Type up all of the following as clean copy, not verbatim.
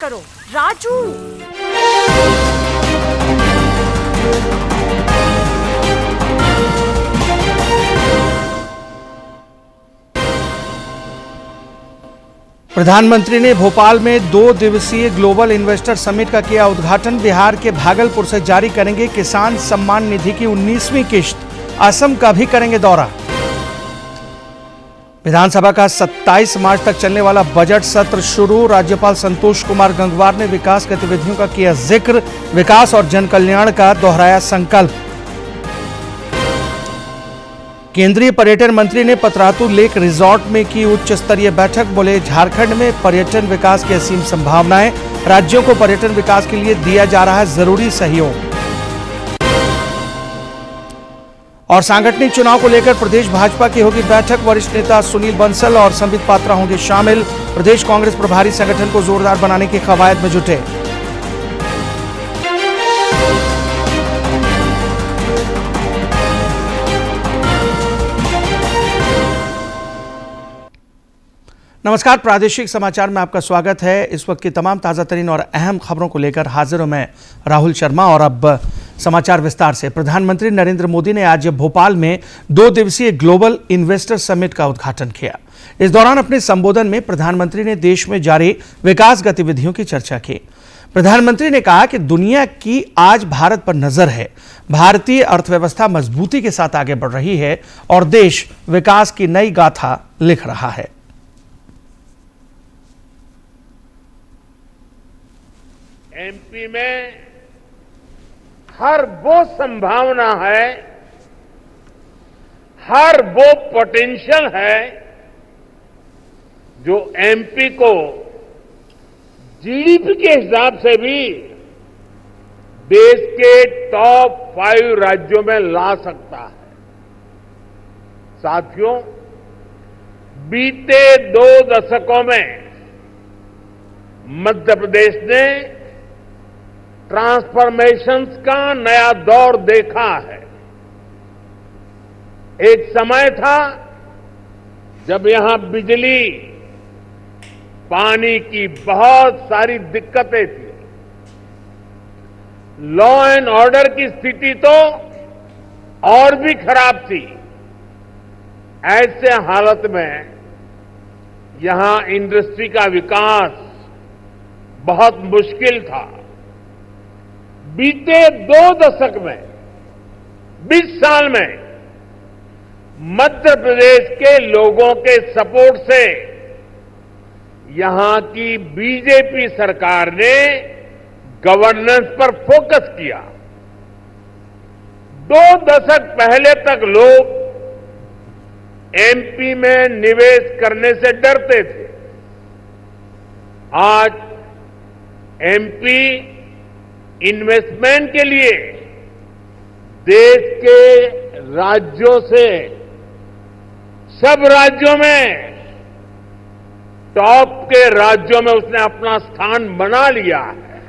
करो राजू। प्रधानमंत्री ने भोपाल में 2 दिवसीय ग्लोबल इन्वेस्टर समिट का किया उद्घाटन। बिहार के भागलपुर से जारी करेंगे किसान सम्मान निधि की 19वीं किश्त। असम का भी करेंगे दौरा। विधानसभा का 27 मार्च तक चलने वाला बजट सत्र शुरू। राज्यपाल संतोष कुमार गंगवार ने विकास गतिविधियों का किया जिक्र। विकास और जन कल्याण का दोहराया संकल्प। केंद्रीय पर्यटन मंत्री ने पतरातू लेक रिजॉर्ट में की उच्च स्तरीय बैठक। बोले, झारखंड में पर्यटन विकास की असीम संभावनाएं। राज्यों को पर्यटन विकास के लिए दिया जा रहा है जरूरी सहयोग। और सांगठनिक चुनाव को लेकर प्रदेश भाजपा की होगी बैठक। वरिष्ठ नेता सुनील बंसल और संबित पात्रा होंगे शामिल। प्रदेश कांग्रेस प्रभारी संगठन को जोरदार बनाने की कवायद में जुटे। नमस्कार, प्रादेशिक समाचार में आपका स्वागत है। इस वक्त की तमाम ताजा तरीन और अहम खबरों को लेकर हाजिर हूं मैं राहुल शर्मा। और अब समाचार विस्तार से। प्रधानमंत्री नरेंद्र मोदी ने आज भोपाल में 2 दिवसीय ग्लोबल इन्वेस्टर समिट का उद्घाटन किया। इस दौरान अपने संबोधन में प्रधानमंत्री ने देश में जारी विकास गतिविधियों की चर्चा की। प्रधानमंत्री ने कहा कि दुनिया की आज भारत पर नजर है। भारतीय अर्थव्यवस्था मजबूती के साथ आगे बढ़ रही है और देश विकास की नई गाथा लिख रहा है। एमपी में हर वो संभावना है, हर वो पोटेंशियल है जो एमपी को जीडीपी के हिसाब से भी देश के टॉप 5 राज्यों में ला सकता है। साथियों, बीते 2 दशकों में मध्य प्रदेश ने ट्रांसफॉर्मेशंस का नया दौर देखा है। एक समय था जब यहां बिजली, पानी की बहुत सारी दिक्कतें थी। लॉ एंड ऑर्डर की स्थिति तो और भी खराब थी। ऐसे हालत में यहां इंडस्ट्री का विकास बहुत मुश्किल था। बीते 2 दशक में, 20 साल में मध्य प्रदेश के लोगों के सपोर्ट से यहां की बीजेपी सरकार ने गवर्नेंस पर फोकस किया। 2 दशक पहले तक लोग एमपी में निवेश करने से डरते थे। आज एमपी इन्वेस्टमेंट के लिए देश के राज्यों से सब राज्यों में टॉप के राज्यों में उसने अपना स्थान बना लिया है।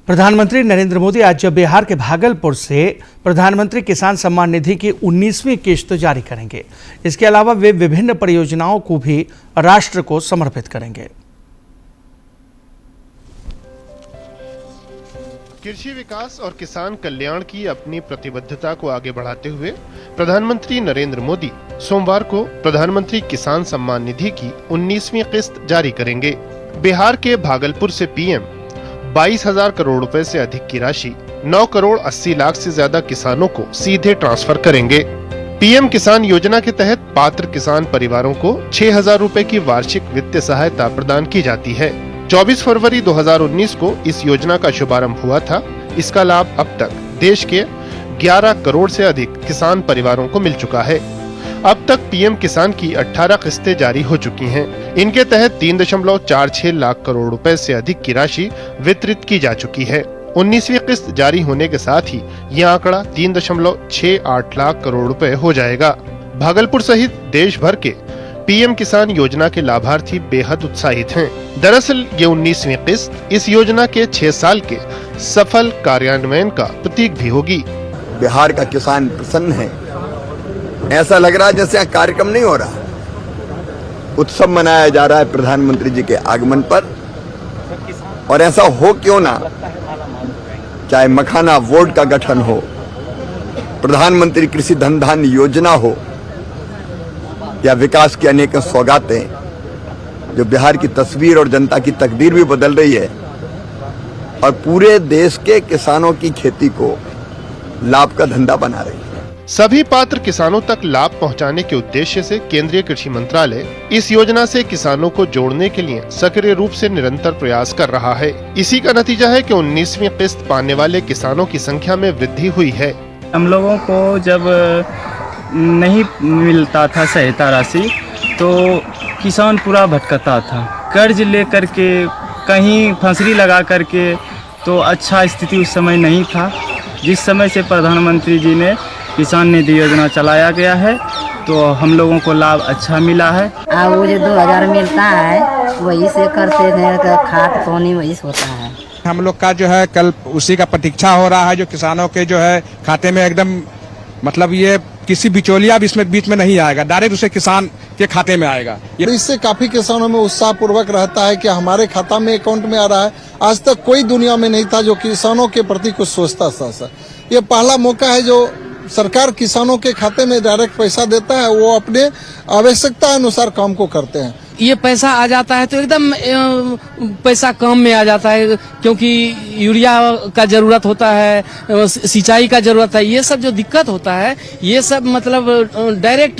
प्रधानमंत्री नरेंद्र मोदी आज बिहार के भागलपुर से प्रधानमंत्री किसान सम्मान निधि की 19वीं किश्त जारी करेंगे। इसके अलावा वे विभिन्न परियोजनाओं को भी राष्ट्र को समर्पित करेंगे। कृषि विकास और किसान कल्याण की अपनी प्रतिबद्धता को आगे बढ़ाते हुए प्रधानमंत्री नरेंद्र मोदी सोमवार को प्रधानमंत्री किसान सम्मान निधि की 19वीं किस्त जारी करेंगे। बिहार के भागलपुर से पीएम 22,000 करोड़ रुपए से अधिक की राशि 9 करोड़ 80 लाख से ज्यादा किसानों को सीधे ट्रांसफर करेंगे। पीएम किसान योजना के तहत पात्र किसान परिवारों को 6,000 रुपए की वार्षिक वित्तीय सहायता प्रदान की जाती है। 24 फरवरी 2019 को इस योजना का शुभारंभ हुआ था। इसका लाभ अब तक देश के 11 करोड़ से अधिक किसान परिवारों को मिल चुका है। अब तक पीएम किसान की 18 किस्तें जारी हो चुकी हैं। इनके तहत 3.46 लाख करोड़ रुपए से अधिक की राशि वितरित की जा चुकी है। 19वीं किस्त जारी होने के साथ ही यह आंकड़ा 3.68 लाख करोड़ रुपए हो जाएगा। भागलपुर सहित देश भर के पीएम किसान योजना के लाभार्थी बेहद उत्साहित हैं। दरअसल ये 19वीं किस्त इस योजना के 6 साल के सफल कार्यान्वयन का प्रतीक भी होगी। बिहार का किसान प्रसन्न है। ऐसा लग रहा है जैसे यहाँ कार्यक्रम नहीं हो रहा। उत्सव मनाया जा रहा है प्रधानमंत्री जी के आगमन पर। और ऐसा हो क्यों ना, चाहे मखाना बोर्ड का गठन हो, प्रधानमंत्री कृषि धन धान्य योजना हो, या विकास की अनेक सौगातें जो बिहार की तस्वीर और जनता की तकदीर भी बदल रही है और पूरे देश के किसानों की खेती को लाभ का धंधा बना रही है। सभी पात्र किसानों तक लाभ पहुंचाने के उद्देश्य से केंद्रीय कृषि मंत्रालय इस योजना से किसानों को जोड़ने के लिए सक्रिय रूप से निरंतर प्रयास कर रहा है। इसी का नतीजा है कि 19वीं किस्त पाने वाले किसानों की संख्या में वृद्धि हुई है। हम लोगों को जब नहीं मिलता था सहायता राशि तो किसान पूरा भटकता था, कर्ज लेकर के कहीं फंसरी लगा करके, तो अच्छा स्थिति उस समय नहीं था। जिस समय से प्रधानमंत्री जी ने किसान निधि योजना चलाया गया है तो हम लोगों को लाभ अच्छा मिला है। वो जो 2000 मिलता है वही से करते थे, खाद पानी वही से होता है। हम लोग का जो है कल उसी का प्रतीक्षा हो रहा है, जो किसानों के जो है खाते में एकदम मतलब ये किसी बिचौलिया भी इसमें बीच में नहीं आएगा, डायरेक्ट उसे किसान के खाते में आएगा। इससे काफी किसानों में उत्साह पूर्वक रहता है कि हमारे खाता में अकाउंट में आ रहा है। आज तक कोई दुनिया में नहीं था जो किसानों के प्रति कुछ सोचता था। सर, ये पहला मौका है जो सरकार किसानों के खाते में डायरेक्ट पैसा देता है, वो अपने आवश्यकता अनुसार काम को करते हैं। ये पैसा आ जाता है तो एकदम पैसा कम में आ जाता है, क्योंकि यूरिया का जरूरत होता है, सिंचाई का जरूरत है, ये सब जो दिक्कत होता है ये सब मतलब डायरेक्ट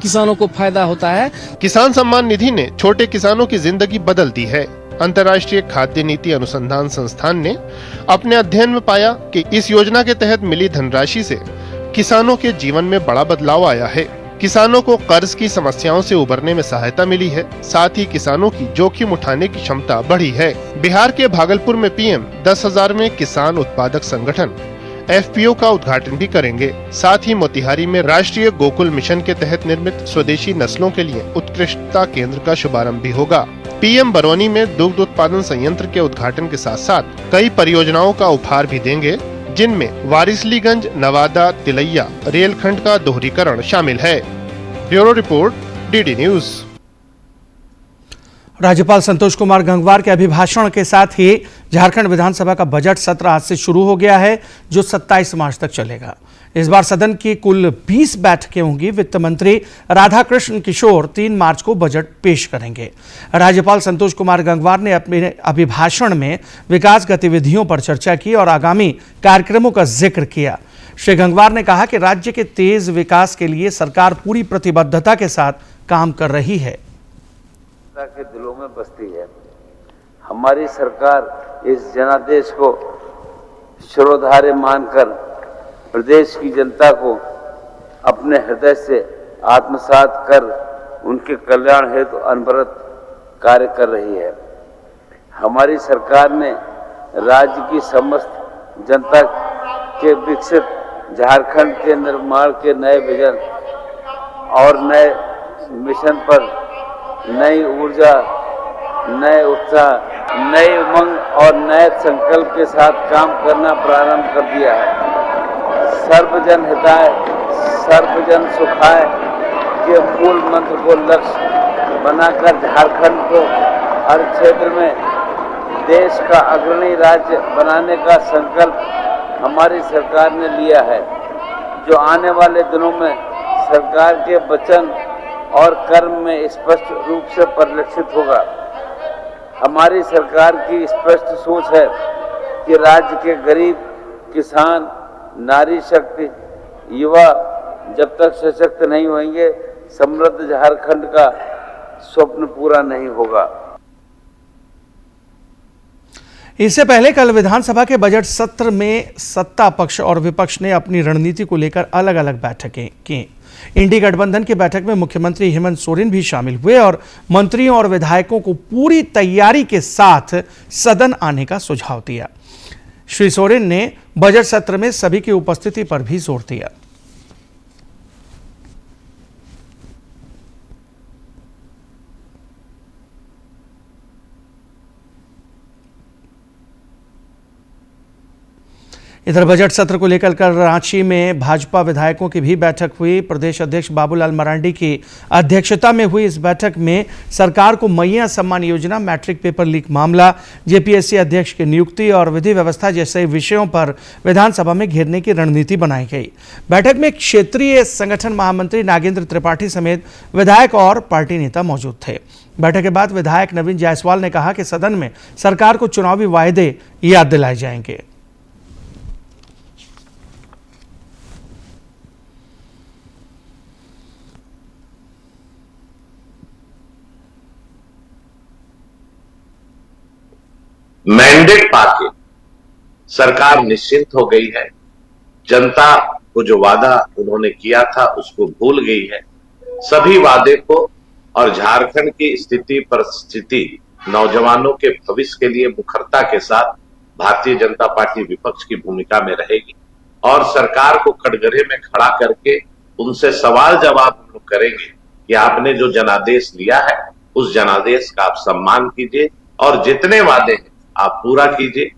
किसानों को फायदा होता है। किसान सम्मान निधि ने छोटे किसानों की जिंदगी बदल दी है। अंतर्राष्ट्रीय खाद्य नीति अनुसंधान संस्थान ने अपने अध्ययन में पाया कि इस योजना के तहत मिली धनराशि से किसानों के जीवन में बड़ा बदलाव आया है। किसानों को कर्ज की समस्याओं से उबरने में सहायता मिली है, साथ ही किसानों की जोखिम उठाने की क्षमता बढ़ी है। बिहार के भागलपुर में पीएम 10,000वें किसान उत्पादक संगठन FPO का उद्घाटन भी करेंगे। साथ ही मोतिहारी में राष्ट्रीय गोकुल मिशन के तहत निर्मित स्वदेशी नस्लों के लिए उत्कृष्टता केंद्र का शुभारंभ भी होगा। पीएम बरौनी में दुग्ध उत्पादन संयंत्र के उद्घाटन के साथ साथ कई परियोजनाओं का उपहार भी देंगे, जिनमें वारिसलीगंज नवादा तिलैया रेलखंड का दोहरीकरण शामिल है। Bureau report, DD news. राज्यपाल संतोष कुमार गंगवार के अभिभाषण के साथ ही झारखंड विधानसभा का बजट सत्र आज से शुरू हो गया है, जो 27 मार्च तक चलेगा। इस बार सदन की कुल 20 बैठकें होंगी। वित्त मंत्री राधाकृष्ण किशोर 3 मार्च को बजट पेश करेंगे। राज्यपाल संतोष कुमार गंगवार ने अपने अभिभाषण में विकास गतिविधियों पर चर्चा की और आगामी कार्यक्रमों का जिक्र किया। श्री गंगवार ने कहा कि राज्य के तेज विकास के लिए सरकार पूरी प्रतिबद्धता के साथ काम कर रही है। के दिलों में बसती है। हमारी सरकार इस जनादेश को शिरोधार्य मानकर प्रदेश की जनता को अपने हृदय से आत्मसात कर उनके कल्याण हेतु अनवरत कार्य कर रही है। हमारी सरकार ने राज्य की समस्त जनता के विकसित झारखंड के निर्माण के नए विजन और नए मिशन पर नई ऊर्जा, नए उत्साह, नए उमंग और नए संकल्प के साथ काम करना प्रारंभ कर दिया है। सर्वजन हिताय सर्वजन सुखाय के मूल मंत्र को लक्ष्य बनाकर झारखंड को हर क्षेत्र में देश का अग्रणी राज्य बनाने का संकल्प हमारी सरकार ने लिया है, जो आने वाले दिनों में सरकार के वचन और कर्म में स्पष्ट रूप से परिलक्षित होगा। हमारी सरकार की स्पष्ट सोच है कि राज्य के गरीब, किसान, नारी शक्ति, युवा जब तक सशक्त नहीं होंगे, समृद्ध झारखंड का स्वप्न पूरा नहीं होगा। इससे पहले कल विधानसभा के बजट सत्र में सत्ता पक्ष और विपक्ष ने अपनी रणनीति को लेकर अलग अलग बैठकें की। इंडी गठबंधन की बैठक में मुख्यमंत्री हेमंत सोरेन भी शामिल हुए और मंत्रियों और विधायकों को पूरी तैयारी के साथ सदन आने का सुझाव दिया। श्री सोरेन ने बजट सत्र में सभी की उपस्थिति पर भी जोर दिया। इधर बजट सत्र को लेकर कल रांची में भाजपा विधायकों की भी बैठक हुई। प्रदेश अध्यक्ष बाबूलाल मरांडी की अध्यक्षता में हुई इस बैठक में सरकार को मैया Samman Yojana, matric paper leak मामला, जेपीएससी अध्यक्ष की नियुक्ति और विधि व्यवस्था जैसे विषयों पर विधानसभा में घेरने की रणनीति बनाई गई। बैठक में क्षेत्रीय संगठन महामंत्री नागेंद्र त्रिपाठी समेत विधायक और पार्टी नेता मौजूद थे। बैठक के बाद विधायक नवीन जायसवाल ने कहा कि सदन में सरकार को चुनावी वायदे याद दिलाए जाएंगे। मैंडेट पाके सरकार निश्चिंत हो गई है। जनता को जो वादा उन्होंने किया था उसको भूल गई है। सभी वादे को और झारखंड की स्थिति परिस्थिति, नौजवानों के भविष्य के लिए मुखरता के साथ भारतीय जनता पार्टी विपक्ष की भूमिका में रहेगी और सरकार को कटघरे में खड़ा करके उनसे सवाल जवाब हम लोग करेंगे कि आपने जो जनादेश लिया है उस जनादेश का आप सम्मान कीजिए और जितने वादे हैं आप पूरा कीजिए।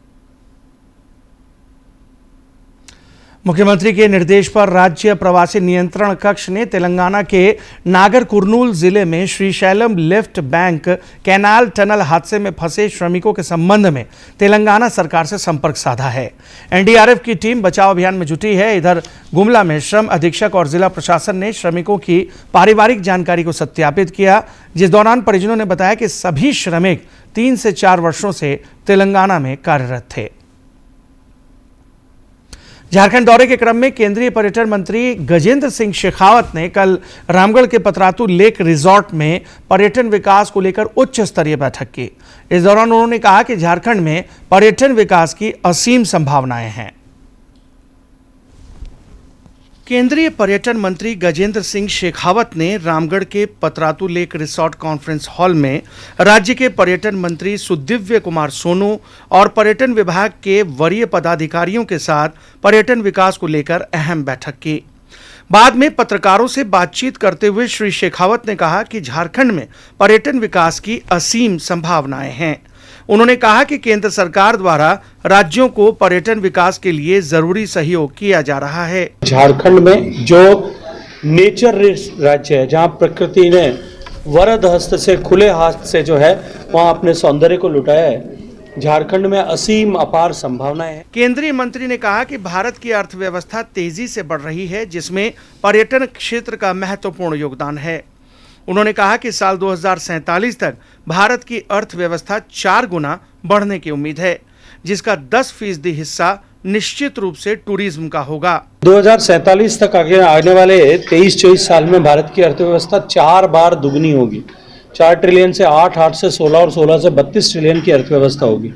मुख्यमंत्री के निर्देश पर राज्य प्रवासी नियंत्रण कक्ष ने तेलंगाना के नागर कुर्नूल जिले में Srisailam lift bank canal tunnel हादसे में फंसे श्रमिकों के संबंध में तेलंगाना सरकार से संपर्क साधा है। एनडीआरएफ की टीम बचाव अभियान में जुटी है। इधर गुमला में श्रम अधीक्षक और जिला प्रशासन ने श्रमिकों की पारिवारिक जानकारी को सत्यापित किया, जिस दौरान परिजनों ने बताया कि सभी श्रमिक 3 से 4 वर्षों से तेलंगाना में कार्यरत थे। झारखंड दौरे के क्रम में केंद्रीय पर्यटन मंत्री गजेंद्र सिंह शेखावत ने कल रामगढ़ के पतरातू लेक रिजॉर्ट में पर्यटन विकास को लेकर उच्च स्तरीय बैठक की। इस दौरान उन्होंने कहा कि झारखंड में पर्यटन विकास की असीम संभावनाएं हैं। केंद्रीय पर्यटन मंत्री गजेंद्र सिंह शेखावत ने रामगढ़ के Patratu lake resort conference hall में राज्य के पर्यटन मंत्री सुदिव्य कुमार सोनू और पर्यटन विभाग के वरीय पदाधिकारियों के साथ पर्यटन विकास को लेकर अहम बैठक की। बाद में पत्रकारों से बातचीत करते हुए श्री शेखावत ने कहा कि झारखंड में पर्यटन विकास की असीम संभावनाएं हैं। उन्होंने कहा कि केंद्र सरकार द्वारा राज्यों को पर्यटन विकास के लिए जरूरी सहयोग किया जा रहा है। झारखंड में जो नेचर राज्य है, जहां प्रकृति ने वरद हस्त से, खुले हाथ से जो है वहां अपने सौंदर्य को लुटाया है। झारखंड में असीम अपार संभावनाएं हैं। केंद्रीय मंत्री ने कहा कि भारत की अर्थव्यवस्था तेजी से बढ़ रही है, जिसमें पर्यटन क्षेत्र का महत्वपूर्ण योगदान है। उन्होंने कहा कि साल 2047 तक भारत की अर्थव्यवस्था 4 गुना बढ़ने की उम्मीद है, जिसका 10% हिस्सा निश्चित रूप से टूरिज्म का होगा। 2047 तक आने वाले 23-24 साल में भारत की अर्थव्यवस्था 4 बार दुगनी होगी। 4 ट्रिलियन से 8 से 16 और 16 से 32 ट्रिलियन की अर्थव्यवस्था होगी।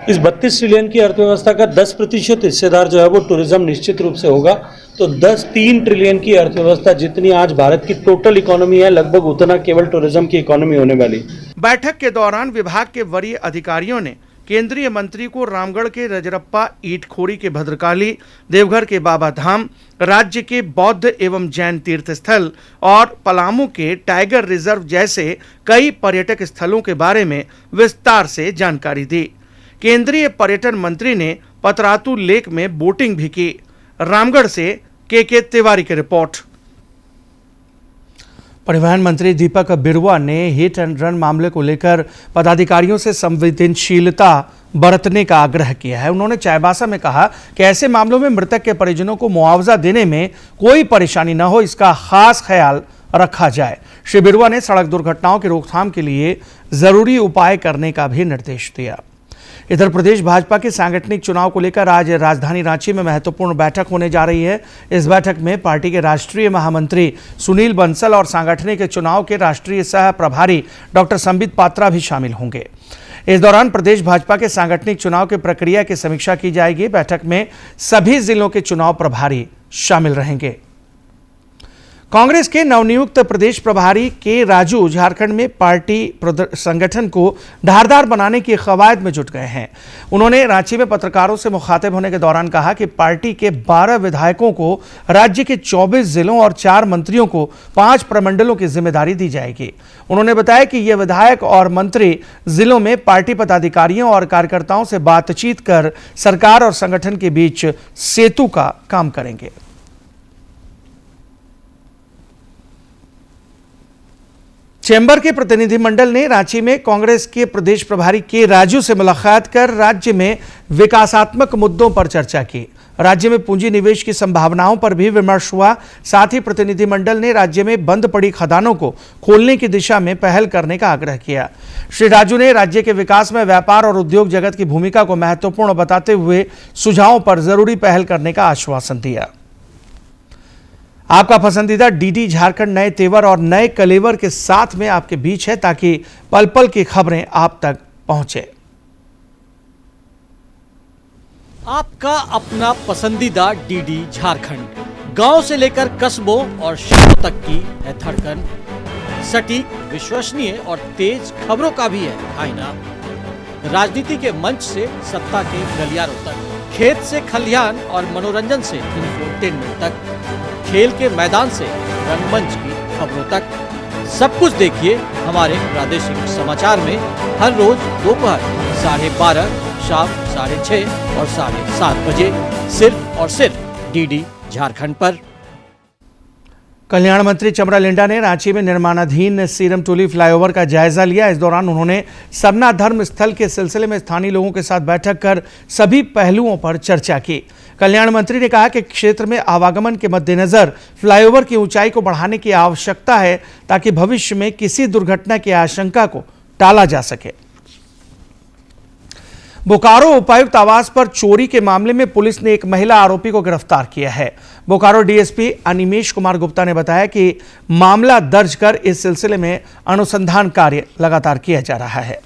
इस 32 ट्रिलियन की अर्थव्यवस्था का 10% हिस्सेदार जो है वो टूरिज्म निश्चित रूप से होगा। तो 3 ट्रिलियन की अर्थव्यवस्था जितनी आज भारत की टोटल इकोनॉमी है, लगभग उतना केवल टूरिज्म की इकोनॉमी होने वाली। बैठक के दौरान विभाग के वरीय अधिकारियों ने केंद्रीय मंत्री को रामगढ़ के रजरप्पा ईटखोरी के भद्रकाली, देवघर के बाबा धाम, राज्य के बौद्ध एवं जैन तीर्थ स्थल और पलामू के टाइगर रिजर्व जैसे कई पर्यटक स्थलों के बारे में विस्तार से जानकारी दी। केंद्रीय पर्यटन मंत्री ने पतरातू लेक में बोटिंग भी की। रामगढ़ से के तिवारी की रिपोर्ट। परिवहन मंत्री दीपक बिरुआ ने हिट एंड रन मामले को लेकर पदाधिकारियों से संवेदनशीलता बरतने का आग्रह किया है। उन्होंने चाईबासा में कहा कि ऐसे मामलों में मृतक के परिजनों को मुआवजा देने में कोई परेशानी न हो, इसका खास ख्याल रखा जाए। श्री बिरुआ ने सड़क दुर्घटनाओं की रोकथाम के लिए जरूरी उपाय करने का भी निर्देश दिया। इधर प्रदेश भाजपा के सांगठनिक चुनाव को लेकर आज राजधानी रांची में महत्वपूर्ण बैठक होने जा रही है। इस बैठक में पार्टी के राष्ट्रीय महामंत्री सुनील बंसल और सांगठनिक चुनाव के राष्ट्रीय सह प्रभारी डॉक्टर संबित पात्रा भी शामिल होंगे। इस दौरान प्रदेश भाजपा के सांगठनिक चुनाव की प्रक्रिया की समीक्षा की जाएगी। बैठक में सभी जिलों के चुनाव प्रभारी शामिल रहेंगे। कांग्रेस के नवनियुक्त प्रदेश प्रभारी के राजू झारखंड में पार्टी संगठन को धारदार बनाने की कवायद में जुट गए हैं। उन्होंने रांची में पत्रकारों से मुखातिब होने के दौरान कहा कि पार्टी के 12 विधायकों को राज्य के 24 जिलों और 4 मंत्रियों को 5 प्रमंडलों की जिम्मेदारी दी जाएगी। उन्होंने बताया कि ये विधायक और मंत्री जिलों में पार्टी पदाधिकारियों और कार्यकर्ताओं से बातचीत कर सरकार और संगठन के बीच सेतु का काम करेंगे। चैम्बर के प्रतिनिधिमंडल ने रांची में कांग्रेस के प्रदेश प्रभारी के राजू से मुलाकात कर राज्य में विकासात्मक मुद्दों पर चर्चा की। राज्य में पूंजी निवेश की संभावनाओं पर भी विमर्श हुआ। साथ ही प्रतिनिधिमंडल ने राज्य में बंद पड़ी खदानों को खोलने की दिशा में पहल करने का आग्रह किया। श्री राजू ने राज्य के विकास में व्यापार और उद्योग जगत की भूमिका को महत्वपूर्ण बताते हुए सुझावों पर जरूरी पहल करने का आश्वासन दिया। आपका पसंदीदा डीडी झारखंड नए तेवर और नए कलेवर के साथ में आपके बीच है, ताकि पल पल की खबरें आप तक पहुंचे। आपका अपना पसंदीदा डीडी झारखंड, गांव से लेकर कस्बों और शहरों तक की है धड़कन। सटीक, विश्वसनीय और तेज खबरों का भी है आईना। राजनीति के मंच से सत्ता के गलियारों तक, खेत से खलिहान और मनोरंजन से इंफोटेनमेंट तक, खेल के मैदान से रंगमंच की खबरों तक, सब कुछ देखिए हमारे प्रादेशिक समाचार में हर रोज दोपहर 12:30, शाम 6:30 और 7:30 बजे, सिर्फ और सिर्फ डीडी झारखंड पर। कल्याण मंत्री चमरा लिंडा ने रांची में निर्माणाधीन सीरम टोली फ्लाईओवर का जायजा लिया। इस दौरान उन्होंने सबना धर्म स्थल के सिलसिले में स्थानीय लोगों के साथ बैठक कर सभी पहलुओं पर चर्चा की। कल्याण मंत्री ने कहा कि क्षेत्र में आवागमन के मद्देनजर फ्लाईओवर की ऊंचाई को बढ़ाने की आवश्यकता है, ताकि भविष्य में किसी दुर्घटना की आशंका को टाला जा सके। बोकारो उपायुक्त आवास पर चोरी के मामले में पुलिस ने एक महिला आरोपी को गिरफ्तार किया है। बोकारो डीएसपी अनिमेश कुमार गुप्ता ने बताया कि मामला दर्ज कर इस सिलसिले में अनुसंधान कार्य लगातार किया जा रहा है।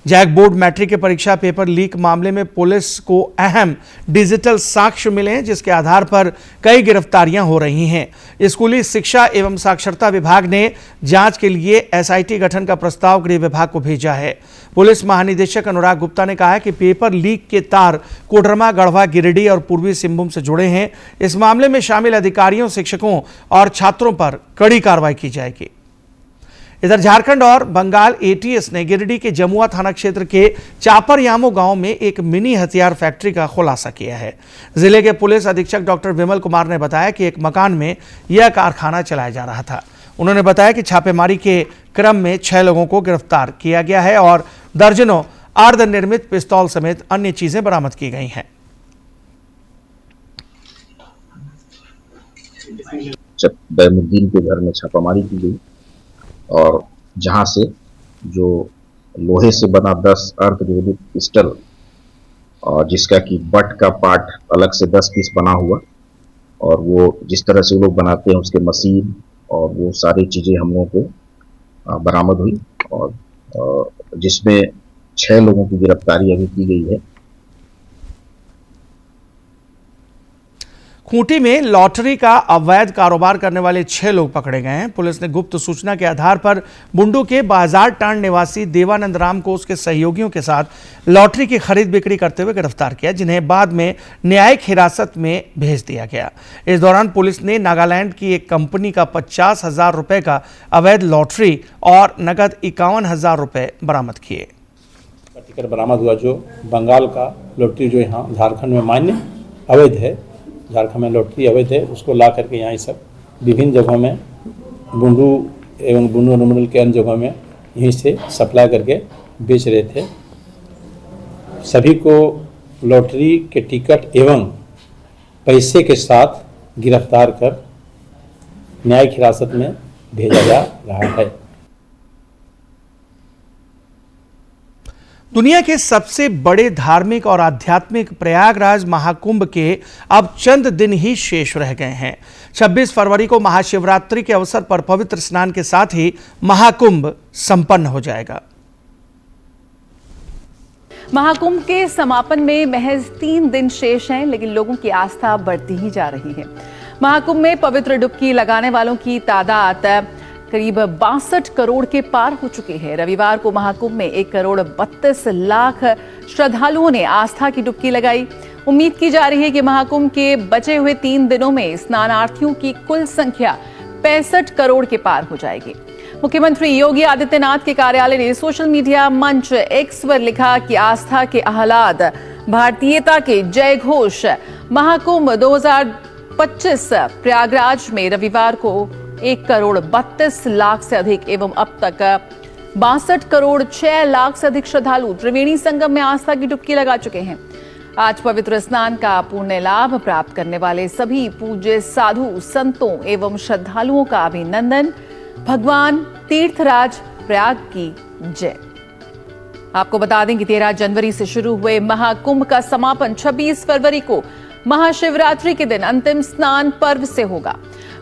जैक बोर्ड मैट्रिक के परीक्षा पेपर लीक मामले में पुलिस को अहम डिजिटल साक्ष्य मिले हैं, जिसके आधार पर कई गिरफ्तारियां हो रही हैं। स्कूली शिक्षा एवं साक्षरता विभाग ने जांच के लिए एसआईटी गठन का प्रस्ताव गृह विभाग को भेजा है। पुलिस महानिदेशक अनुराग गुप्ता ने कहा है कि पेपर लीक के तार कोडरमा, गढ़वा, गिरिडीह और पूर्वी सिंहभूम से जुड़े हैं। इस मामले में शामिल अधिकारियों, शिक्षकों और छात्रों पर कड़ी कार्रवाई की जाएगी। इधर झारखंड और बंगाल एटीएस ने गिरिडीह के जमुआ थाना क्षेत्र के चापरयामो गांव में एक मिनी हथियार फैक्ट्री का खुलासा किया है। जिले के पुलिस अधीक्षक डॉक्टर विमल कुमार ने बताया कि एक मकान में यह कारखाना चलाया जा रहा था। उन्होंने बताया कि छापेमारी के क्रम में 6 लोगों को गिरफ्तार किया गया है और दर्जनों अर्धनिर्मित पिस्तौल समेत अन्य चीजें बरामद की गई हैं। बैमुद्दीन के घर में छापामारी की गई और जहां से जो लोहे से बना 10 अर्धनिर्मित पिस्टल और जिसका कि बट का पार्ट अलग से 10 पीस बना हुआ, और वो जिस तरह से वो लोग बनाते हैं उसके मशीन और वो सारी चीजें हम लोगों को बरामद हुई, और जिसमें 6 लोगों की गिरफ्तारी अभी की गई है। खूंटी में लॉटरी का अवैध कारोबार करने वाले 6 लोग पकड़े गए हैं। पुलिस ने गुप्त सूचना के आधार पर बुंडू के बाजार टांड निवासी देवानंद राम को उसके सहयोगियों के साथ लॉटरी की खरीद बिक्री करते हुए गिरफ्तार किया, जिन्हें बाद में न्यायिक हिरासत में भेज दिया गया। इस दौरान पुलिस ने नागालैंड की एक कंपनी का 50,000 रुपए का अवैध लॉटरी और नकद 51,000 रुपए बरामद किए। बरामद हुआ जो बंगाल का लॉटरी जो यहाँ झारखंड में मान्य अवैध है, झारखंड में लॉटरी अवैध है, उसको ला करके यहाँ सब विभिन्न जगहों में बुंडू एवं बुंडू अनुमंडल के अन्य जगहों में यहीं से सप्लाई करके बेच रहे थे। सभी को लॉटरी के टिकट एवं पैसे के साथ गिरफ्तार कर न्यायिक हिरासत में भेजा जा रहा है। दुनिया के सबसे बड़े धार्मिक और आध्यात्मिक प्रयागराज महाकुंभ के अब चंद दिन ही शेष रह गए हैं। 26 फरवरी को महाशिवरात्रि के अवसर पर पवित्र स्नान के साथ ही महाकुंभ संपन्न हो जाएगा। महाकुंभ के समापन में महज 3 दिन शेष हैं, लेकिन लोगों की आस्था बढ़ती ही जा रही है। महाकुंभ में पवित्र डुबकी लगाने वालों की तादाद करीब 62 करोड़ के पार हो चुकी है। रविवार को महाकुंभ में 1 करोड़ 32 लाख श्रद्धालुओं ने आस्था की डुबकी लगाई। उम्मीद की जा रही है कि महाकुंभ के बचे हुए 3 दिनों में स्नानार्थियों की कुल संख्या 65 करोड़ के पार हो जाएगी। मुख्यमंत्री योगी आदित्यनाथ के कार्यालय ने सोशल मीडिया मंच एक्स पर लिखा कि आस्था के आह्लाद, भारतीयता के जय घोष। महाकुंभ 2025 प्रयागराज में रविवार को 1 करोड़ 32 लाख से अधिक एवं अब तक 62 करोड़ 6 लाख से अधिक श्रद्धालु त्रिवेणी संगम में आस्था की डुबकी लगा चुके हैं। आज पवित्र स्नान का पुण्य लाभ प्राप्त करने वाले सभी पूज्य साधु संतों एवं श्रद्धालुओं का अभिनंदन। भगवान तीर्थराज प्रयाग की जय। आपको बता दें कि 13 जनवरी से शुरू हुए महाकुंभ का समापन 26 फरवरी को महाशिवरात्रि के दिन अंतिम स्नान पर्व से होगा।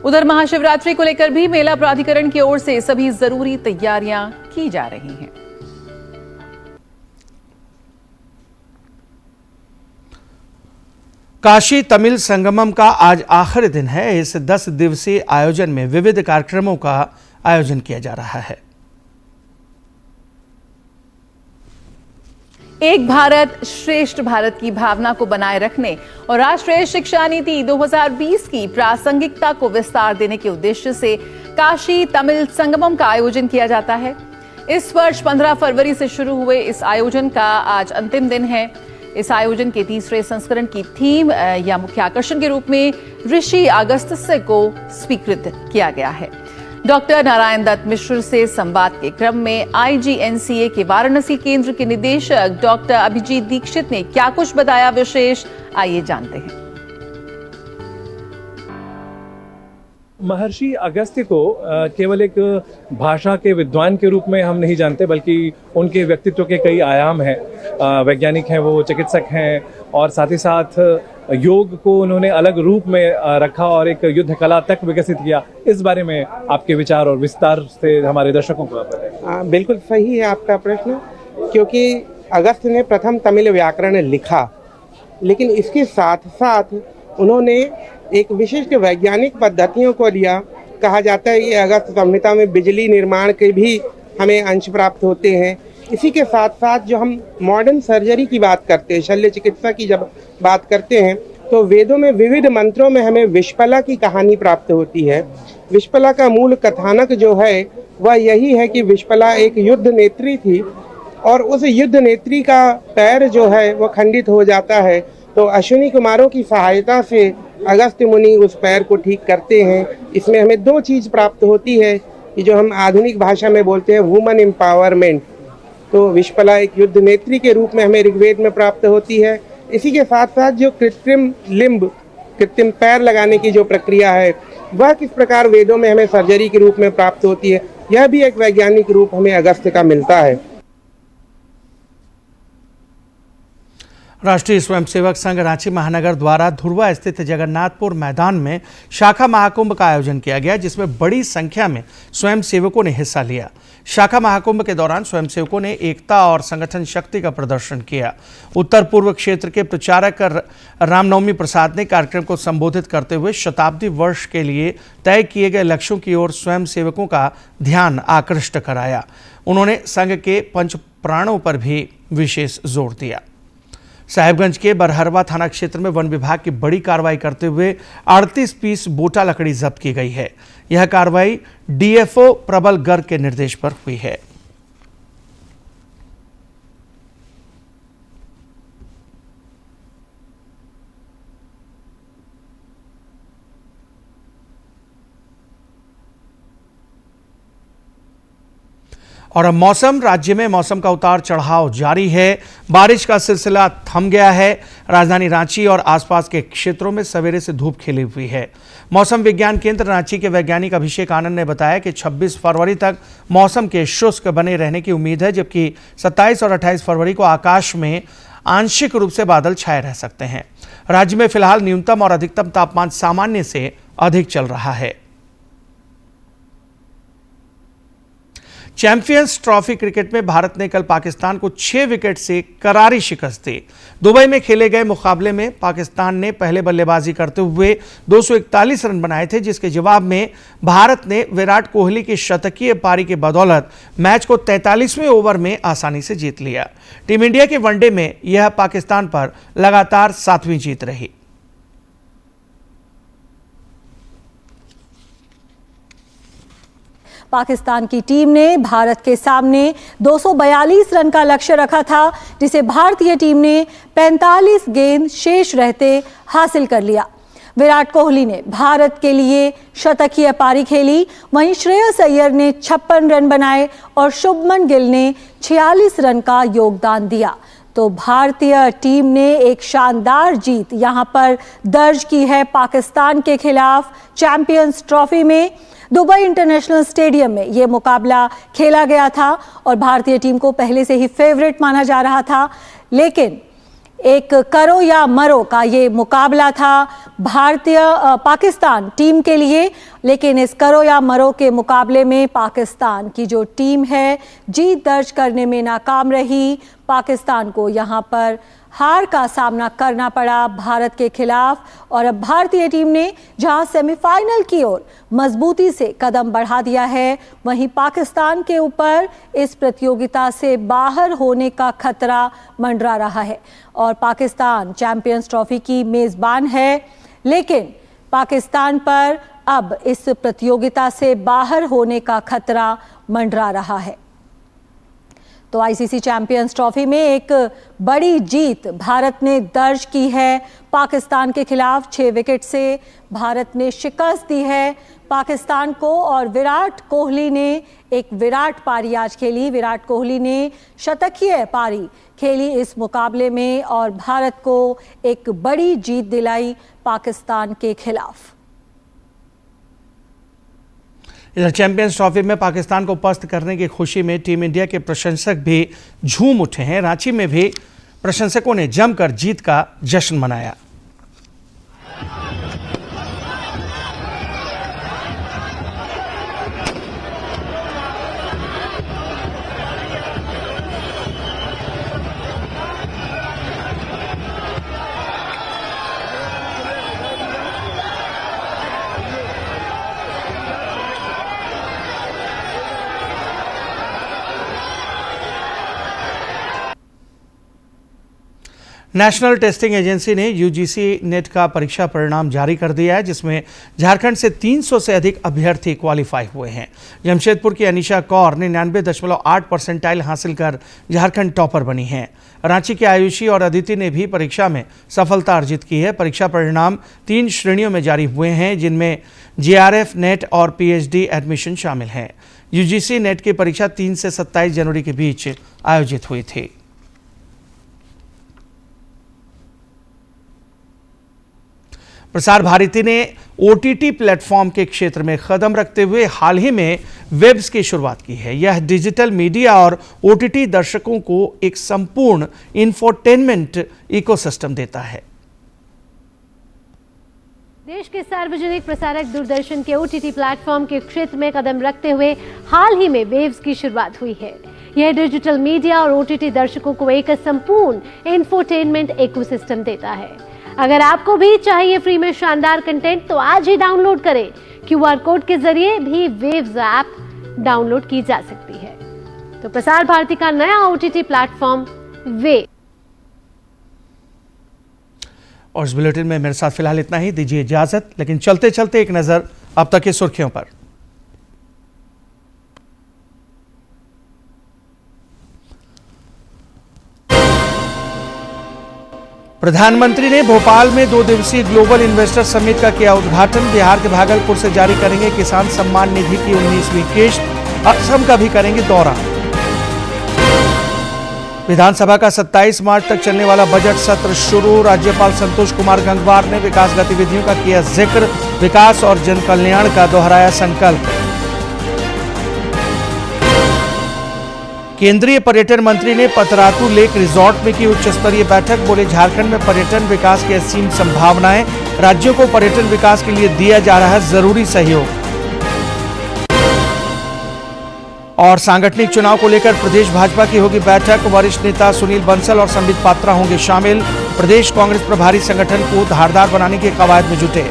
उधर महाशिवरात्रि को लेकर भी मेला प्राधिकरण की ओर से सभी जरूरी तैयारियां की जा रही हैं। काशी तमिल संगमम का आज आखिरी दिन है। इस 10 दिवसीय आयोजन में विविध कार्यक्रमों का आयोजन किया जा रहा है। एक भारत श्रेष्ठ भारत की भावना को बनाए रखने और राष्ट्रीय शिक्षा नीति 2020 की प्रासंगिकता को विस्तार देने के उद्देश्य से काशी तमिल संगमम का आयोजन किया जाता है। इस वर्ष 15 फरवरी से शुरू हुए इस आयोजन का आज अंतिम दिन है। इस आयोजन के तीसरे संस्करण की थीम या मुख्य आकर्षण के रूप में ऋषि अगस्त्य को स्वीकृत किया गया है। डॉक्टर नारायण दत्त मिश्र से संवाद के क्रम में IGNCA के वाराणसी केंद्र के निदेशक डॉक्टर अभिजीत दीक्षित ने क्या कुछ बताया विशेष, आइए जानते हैं। महर्षि अगस्त्य को केवल एक भाषा के विद्वान के रूप में हम नहीं जानते, बल्कि उनके व्यक्तित्व के कई आयाम हैं। वैज्ञानिक हैं, वो चिकित्सक हैं और साथ ही साथ योग को उन्होंने अलग रूप में रखा और एक युद्ध कला तक विकसित किया। इस बारे में आपके विचार और विस्तार से हमारे दर्शकों को आप बताएं। बिल्कुल सही है आपका प्रश्न, क्योंकि अगस्त्य ने प्रथम तमिल व्याकरण लिखा, लेकिन इसके साथ साथ उन्होंने एक विशिष्ट वैज्ञानिक पद्धतियों को लिया। कहा जाता है कि अगस्त्य संहिता में बिजली निर्माण के भी हमें अंश प्राप्त होते हैं। इसी के साथ साथ जो हम मॉडर्न सर्जरी की बात करते हैं, शल्य चिकित्सा की जब बात करते हैं, तो वेदों में विविध मंत्रों में हमें विश्पला की कहानी प्राप्त होती है। विश्पला का मूल कथानक जो है वह यही है कि विश्पला एक युद्ध नेत्री थी और उस युद्ध नेत्री का पैर जो है वह खंडित हो जाता है। तो अश्विनी कुमारों की सहायता से अगस्त्य मुनि उस पैर को ठीक करते हैं। इसमें हमें 2 चीज़ प्राप्त होती है कि जो हम आधुनिक भाषा में बोलते हैं वुमन एम्पावरमेंट। तो विश्पला एक युद्ध नेत्री के रूप में हमें ऋग्वेद में प्राप्त होती है। इसी के साथ साथ जो कृत्रिम लिम्ब, कृत्रिम पैर लगाने की जो प्रक्रिया है वह किस प्रकार वेदों में हमें सर्जरी के रूप में प्राप्त होती है, यह भी एक वैज्ञानिक रूप हमें अगस्त्य का मिलता है। राष्ट्रीय स्वयंसेवक संघ रांची महानगर द्वारा धुर्वा स्थित जगन्नाथपुर मैदान में शाखा महाकुंभ का आयोजन किया गया, जिसमें बड़ी संख्या में स्वयंसेवकों ने हिस्सा लिया। शाखा महाकुंभ के दौरान स्वयंसेवकों ने एकता और संगठन शक्ति का प्रदर्शन किया। उत्तर पूर्व क्षेत्र के प्रचारक रामनवमी प्रसाद ने कार्यक्रम को संबोधित करते हुए शताब्दी वर्ष के लिए तय किए गए लक्ष्यों की ओर स्वयंसेवकों का ध्यान आकृष्ट कराया। उन्होंने संघ के पंच प्राणों पर भी विशेष जोर दिया। साहिबगंज के बरहरवा थाना क्षेत्र में वन विभाग की बड़ी कार्रवाई करते हुए 38 पीस बोटा लकड़ी जब्त की गई है। यह कार्रवाई DFO प्रबल गर्ग के निर्देश पर हुई है। और अब मौसम, राज्य में मौसम का उतार चढ़ाव जारी है। बारिश का सिलसिला थम गया है। राजधानी रांची और आसपास के क्षेत्रों में सवेरे से धूप खिली हुई है। मौसम विज्ञान केंद्र रांची के वैज्ञानिक अभिषेक आनंद ने बताया कि 26 फरवरी तक मौसम के शुष्क बने रहने की उम्मीद है, जबकि 27 और 28 फरवरी को आकाश में आंशिक रूप से बादल छाए रह सकते हैं। राज्य में फिलहाल न्यूनतम और अधिकतम तापमान सामान्य से अधिक चल रहा है। चैंपियंस ट्रॉफी क्रिकेट में भारत ने कल पाकिस्तान को 6 विकेट से करारी शिकस्त दी। दुबई में खेले गए मुकाबले में पाकिस्तान ने पहले बल्लेबाजी करते हुए 241 रन बनाए थे, जिसके जवाब में भारत ने विराट कोहली की शतकीय पारी के बदौलत मैच को 43वें ओवर में आसानी से जीत लिया। टीम इंडिया के वनडे में यह पाकिस्तान पर लगातार 7वीं जीत रही। पाकिस्तान की टीम ने भारत के सामने 242 रन का लक्ष्य रखा था, जिसे भारतीय टीम ने 45 गेंद शेष रहते हासिल कर लिया। विराट कोहली ने भारत के लिए शतकीय पारी खेली, वहीं श्रेयस अय्यर ने 56 रन बनाए और शुभमन गिल ने 46 रन का योगदान दिया। तो भारतीय टीम ने एक शानदार जीत यहां पर दर्ज की है पाकिस्तान के खिलाफ चैंपियंस ट्रॉफी में। दुबई इंटरनेशनल स्टेडियम में यह मुकाबला खेला गया था और भारतीय टीम को पहले से ही फेवरेट माना जा रहा था, लेकिन एक करो या मरो का ये मुकाबला था पाकिस्तान टीम के लिए। लेकिन इस करो या मरो के मुकाबले में पाकिस्तान की जो टीम है जीत दर्ज करने में नाकाम रही। पाकिस्तान को यहां पर हार का सामना करना पड़ा भारत के खिलाफ और अब भारतीय टीम ने जहां सेमीफाइनल की ओर मजबूती से कदम बढ़ा दिया है, वहीं पाकिस्तान के ऊपर इस प्रतियोगिता से बाहर होने का खतरा मंडरा रहा है और पाकिस्तान चैंपियंस ट्रॉफी की मेजबान है, लेकिन पाकिस्तान पर अब इस प्रतियोगिता से बाहर होने का खतरा मंडरा रहा है। तो आईसीसी चैंपियंस ट्रॉफी में एक बड़ी जीत भारत ने दर्ज की है पाकिस्तान के खिलाफ। 6 विकेट से भारत ने शिकस्त दी है पाकिस्तान को और विराट कोहली ने एक विराट पारी आज खेली। विराट कोहली ने शतकीय पारी खेली इस मुकाबले में और भारत को एक बड़ी जीत दिलाई पाकिस्तान के खिलाफ। इधर चैंपियंस ट्रॉफी में पाकिस्तान को पस्त करने की खुशी में टीम इंडिया के प्रशंसक भी झूम उठे हैं। रांची में भी प्रशंसकों ने जमकर जीत का जश्न मनाया। नेशनल टेस्टिंग एजेंसी ने यूजीसी नेट का परीक्षा परिणाम जारी कर दिया है, जिसमें झारखंड से 300 से अधिक अभ्यर्थी क्वालिफाई हुए हैं। जमशेदपुर की अनीशा कौर 99.8 परसेंटाइल हासिल कर झारखंड टॉपर बनी हैं। रांची के आयुषी और अदिति ने भी परीक्षा में सफलता अर्जित की है। परीक्षा परिणाम 3 श्रेणियों में जारी हुए हैं, जिनमें जेआरएफ, नेट और पीएचडी एडमिशन शामिल हैं। यूजीसी नेट की परीक्षा 3 से 27 जनवरी के बीच आयोजित हुई थी। प्रसार भारती ने ओटीटी प्लेटफॉर्म के क्षेत्र में कदम रखते हुए हाल ही में वेब्स की शुरुआत की है। यह डिजिटल मीडिया और ओटीटी दर्शकों को एक संपूर्ण इंफोटेनमेंट इकोसिस्टम देता है। देश के सार्वजनिक प्रसारक दूरदर्शन के ओटीटी प्लेटफॉर्म के क्षेत्र में कदम रखते हुए हाल ही में वेव्स की शुरुआत हुई है। यह डिजिटल मीडिया और ओटीटी दर्शकों को एक संपूर्ण इंफोटेनमेंट इकोसिस्टम देता है। अगर आपको भी चाहिए फ्री में शानदार कंटेंट तो आज ही डाउनलोड करें। क्यूआर कोड के जरिए भी वेव्स ऐप डाउनलोड की जा सकती है। तो प्रसार भारती का नया ओटीटी प्लेटफॉर्म वेव। और इस बुलेटिन में मेरे साथ फिलहाल इतना ही। दीजिए इजाजत, लेकिन चलते चलते एक नजर अब तक की सुर्खियों पर। प्रधानमंत्री ने भोपाल में 2 दिवसीय ग्लोबल इन्वेस्टर समिट का किया उद्घाटन। बिहार के भागलपुर से जारी करेंगे किसान सम्मान निधि की 19वीं किश्त। असम का भी करेंगे दौरा। विधानसभा का 27 मार्च तक चलने वाला बजट सत्र शुरू। राज्यपाल संतोष कुमार गंगवार ने विकास गतिविधियों का किया जिक्र। विकास और जन कल्याण का दोहराया संकल्प। केंद्रीय पर्यटन मंत्री ने पतरातू लेक रिजॉर्ट में की उच्च स्तरीय बैठक। बोले झारखंड में पर्यटन विकास की असीम संभावनाएं। राज्यों को पर्यटन विकास के लिए दिया जा रहा है जरूरी सहयोग। और सांगठनिक चुनाव को लेकर प्रदेश भाजपा की होगी बैठक। वरिष्ठ नेता सुनील बंसल और संबित पात्रा होंगे शामिल। प्रदेश कांग्रेस प्रभारी संगठन को धारदार बनाने के कवायद में जुटे।